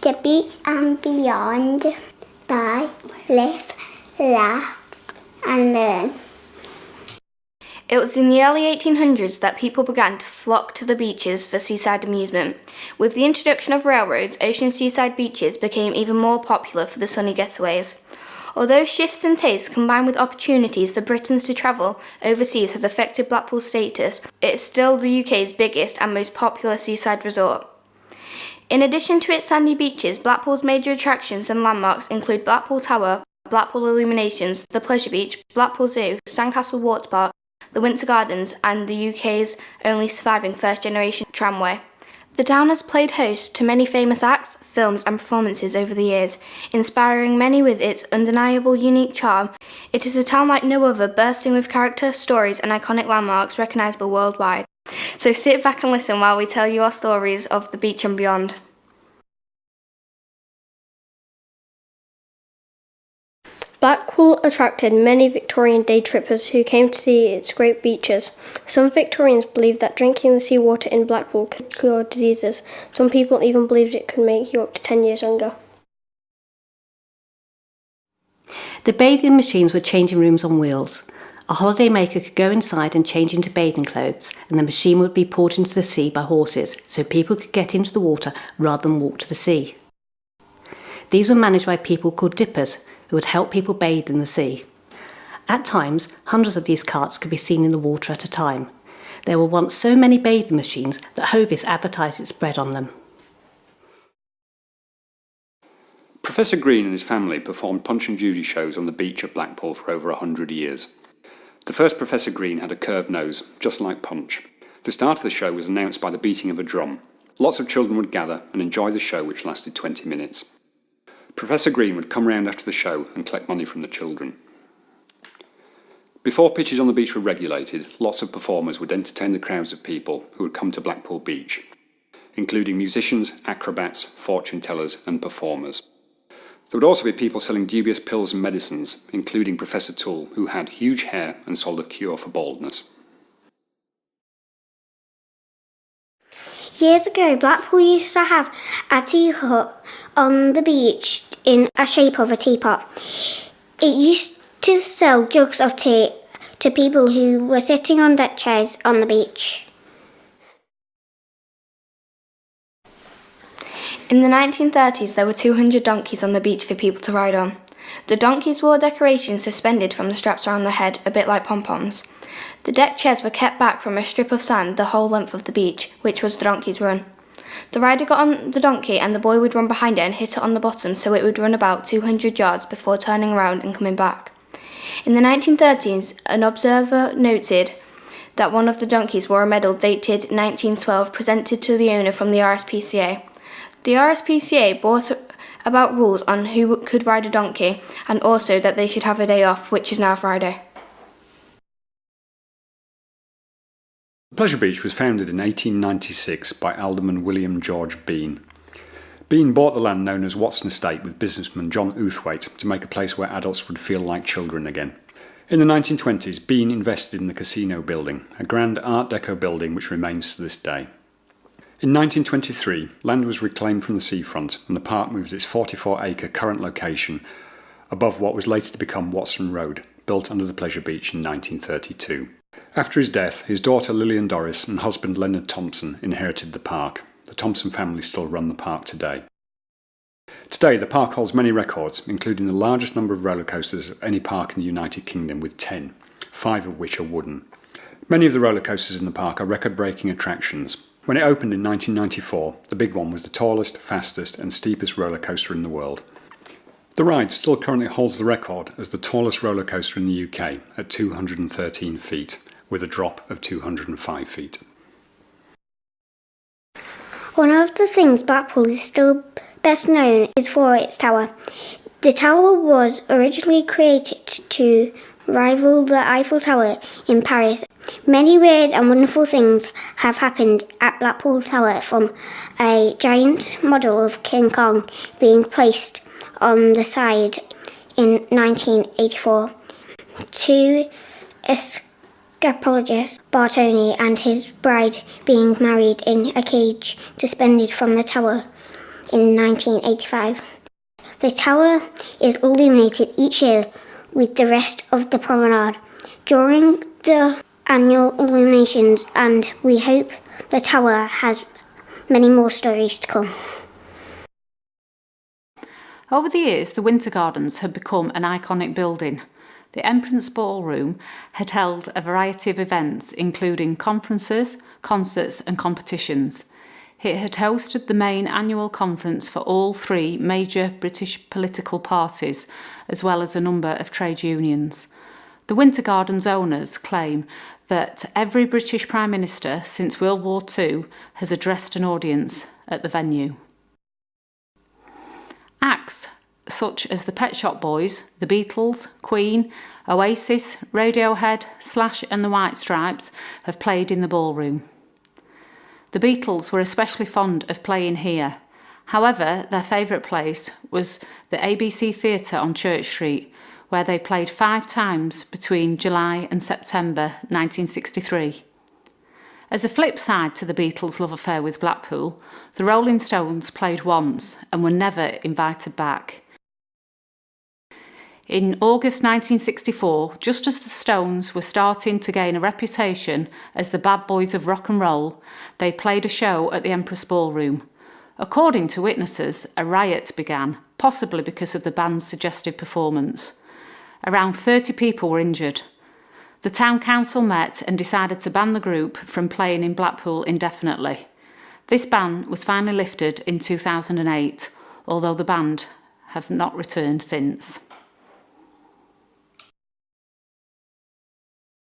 The Beach and Beyond by Live, Laugh and Learn. It was in the early 1800s that people began to flock to the beaches for seaside amusement. With the introduction of railroads, ocean seaside beaches became even more popular for the sunny getaways. Although shifts in taste combined with opportunities for Britons to travel overseas has affected Blackpool's status, it is still the UK's biggest and most popular seaside resort. In addition to its sandy beaches, Blackpool's major attractions and landmarks include Blackpool Tower, Blackpool Illuminations, the Pleasure Beach, Blackpool Zoo, Sandcastle Water Park, the Winter Gardens and the UK's only surviving first-generation tramway. The town has played host to many famous acts, films and performances over the years, inspiring many with its undeniable unique charm. It is a town like no other, bursting with character, stories and iconic landmarks recognisable worldwide. So sit back and listen while we tell you our stories of the beach and beyond. Blackpool attracted many Victorian day trippers who came to see its great beaches. Some Victorians believed that drinking the seawater in Blackpool could cure diseases. Some people even believed it could make you up to 10 years younger. The bathing machines were changing rooms on wheels. A holidaymaker could go inside and change into bathing clothes, and the machine would be poured into the sea by horses, so people could get into the water rather than walk to the sea. These were managed by people called dippers, who would help people bathe in the sea. At times, hundreds of these carts could be seen in the water at a time. There were once so many bathing machines that Hovis advertised its bread on them. Professor Green and his family performed Punch and Judy shows on the beach at Blackpool for over 100 years. The first Professor Green had a curved nose, just like Punch. The start of the show was announced by the beating of a drum. Lots of children would gather and enjoy the show, which lasted 20 minutes. Professor Green would come round after the show and collect money from the children. Before pitches on the beach were regulated, lots of performers would entertain the crowds of people who would come to Blackpool Beach, including musicians, acrobats, fortune tellers and performers. There would also be people selling dubious pills and medicines, including Professor Toole, who had huge hair and sold a cure for baldness. Years ago, Blackpool used to have a tea hut on the beach in a shape of a teapot. It used to sell jugs of tea to people who were sitting on deck chairs on the beach. In the 1930s, there were 200 donkeys on the beach for people to ride on. The donkeys wore decorations suspended from the straps around their head, a bit like pom-poms. The deck chairs were kept back from a strip of sand the whole length of the beach, which was the donkey's run. The rider got on the donkey and the boy would run behind it and hit it on the bottom so it would run about 200 yards before turning around and coming back. In the 1930s, an observer noted that one of the donkeys wore a medal dated 1912 presented to the owner from the RSPCA. The RSPCA brought about rules on who could ride a donkey and also that they should have a day off, which is now Friday. Pleasure Beach was founded in 1896 by Alderman William George Bean. Bean bought the land known as Watson Estate with businessman John Outhwaite to make a place where adults would feel like children again. In the 1920s, Bean invested in the Casino Building, a grand Art Deco building which remains to this day. In 1923, land was reclaimed from the seafront and the park moved its 44-acre current location above what was later to become Watson Road, built under the Pleasure Beach in 1932. After his death, his daughter Lillian Doris and husband Leonard Thompson inherited the park. The Thompson family still run the park today. Today, the park holds many records, including the largest number of roller coasters of any park in the United Kingdom, with 10, 5 of which are wooden. Many of the roller coasters in the park are record-breaking attractions. When it opened in 1994, the big one was the tallest, fastest and steepest roller coaster in the world. The ride still currently holds the record as the tallest roller coaster in the UK at 213 feet, with a drop of 205 feet. One of the things Blackpool is still best known is for its tower. The tower was originally created to rival the Eiffel Tower in Paris. Many weird and wonderful things have happened at Blackpool Tower, from a giant model of King Kong being placed on the side in 1984 to escapologist Bartoni and his bride being married in a cage suspended from the tower in 1985. The tower is illuminated each year with the rest of the promenade during the annual illuminations, and we hope the tower has many more stories to come. Over the years, the Winter Gardens had become an iconic building. The Empress Ballroom had held a variety of events, including conferences, concerts and competitions. It had hosted the main annual conference for all three major British political parties, as well as a number of trade unions. The Winter Gardens owners claim that every British Prime Minister since World War II has addressed an audience at the venue. Acts such as the Pet Shop Boys, the Beatles, Queen, Oasis, Radiohead, Slash and the White Stripes have played in the ballroom. The Beatles were especially fond of playing here. However, their favourite place was the ABC Theatre on Church Street, where they played 5 times between July and September 1963. As a flip side to the Beatles' love affair with Blackpool, the Rolling Stones played once and were never invited back. In August 1964, just as the Stones were starting to gain a reputation as the bad boys of rock and roll, they played a show at the Empress Ballroom. According to witnesses, a riot began, possibly because of the band's suggestive performance. Around 30 people were injured. The town council met and decided to ban the group from playing in Blackpool indefinitely. This ban was finally lifted in 2008, although the band have not returned since.